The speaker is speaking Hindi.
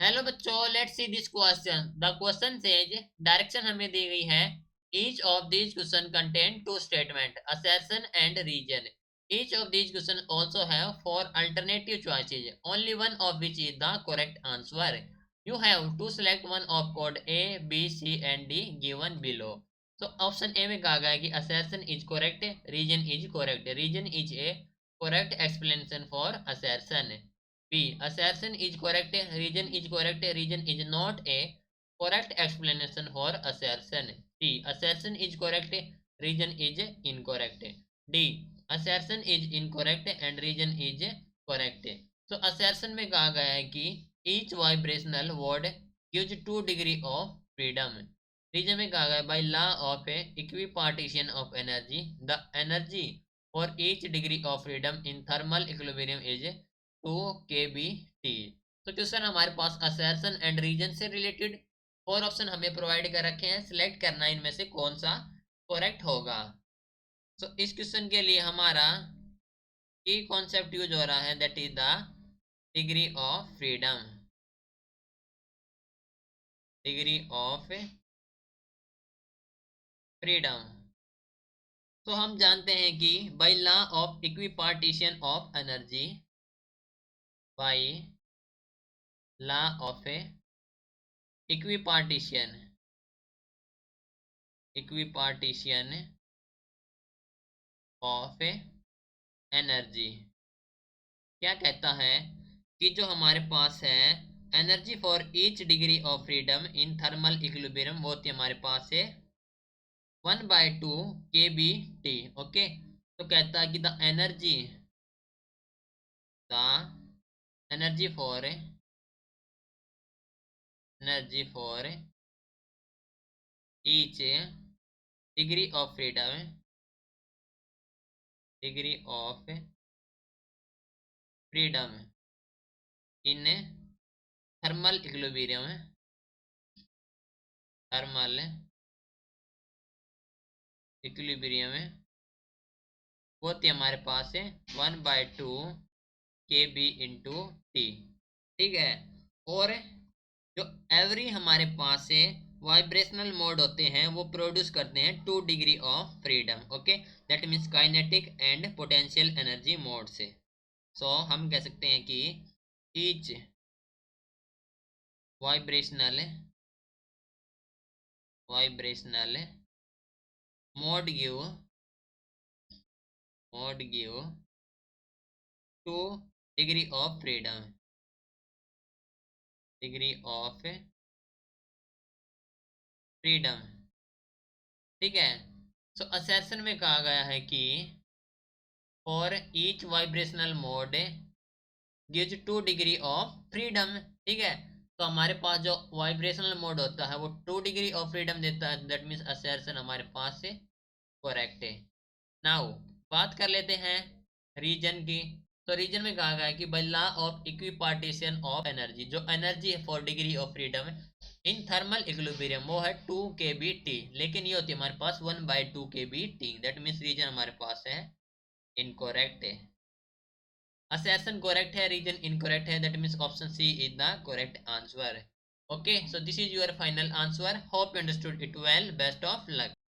हेलो बच्चों, let's see this question. The question says, direction हमें दी गई है। Each of these question contain two statement, assertion and reason. Each of these question also have four alternative choices, only one of which is the correct answer. You have to select one of code A B C and D given below. तो ऑप्शन ए में कहा गया है कि assertion is correct, reason is correct, reason is A correct explanation for assertion. B. Assertion is correct. Reason is correct. Reason is not a correct explanation for assertion. C. Assertion is correct. Reason is incorrect. D. Assertion is incorrect and reason is correct. So assertion में कहा गया है कि each vibrational word gives 2 degree of freedom. Reason में कहा गया है by law of equipartition of energy, the energy for each degree of freedom in thermal equilibrium is 2 kBT। तो क्वेश्चन हमारे पास असर्शन एंड रीजन से रिलेटेड 4 ऑप्शन हमें प्रोवाइड कर रखे हैं, सिलेक्ट करना है इनमें से कौन सा करेक्ट होगा। तो इस क्वेश्चन के लिए हमारा की कॉन्सेप्ट यूज हो रहा है, that is the degree of freedom. Degree of freedom. तो हम जानते हैं कि by law of equipartition of energy, bye law of equipartition of energy क्या कहता है कि जो हमारे पास है energy for each degree of freedom in thermal equilibrium, वो होती है हमारे पास है 1/2 kBT। ओके, तो कहता है कि the energy for each degree of freedom in thermal equilibrium, वो थी हमारे पास है 1/2 kB/T। ठीक है, और जो एवरी हमारे पास है वाइब्रेशनल मोड होते हैं वो प्रोड्यूस करते हैं 2 degree of freedom. Okay, that means kinetic and potential energy mode से। सो हम कह सकते हैं कि each vibrational mode give 2 degree of freedom. ठीक है, सो असर्शन में कहा गया है कि for each vibrational mode gives 2 degree of freedom. ठीक है, तो हमारे पास जो वाइब्रेशनल मोड होता है वो 2 डिग्री ऑफ फ्रीडम देता है, दैट मीन्स असर्शन हमारे पास से करेक्ट है। नाउ बात कर लेते हैं रीजन की। तो रीजन में कहा गया है कि by law of equipartition of energy, जो एनर्जी है 4 degree of freedom in thermal equilibrium वो है 2 kBT, लेकिन ये होती है हमारे पास 1/2 kBT। दैट मीन्स रीजन हमारे पास है इनकोरेक्ट है। असर्शन करेक्ट है, रीजन इनकरेक्ट है, that means option C is the correct answer. Okay, so this is your final answer. Hope you understood it well. Best of luck.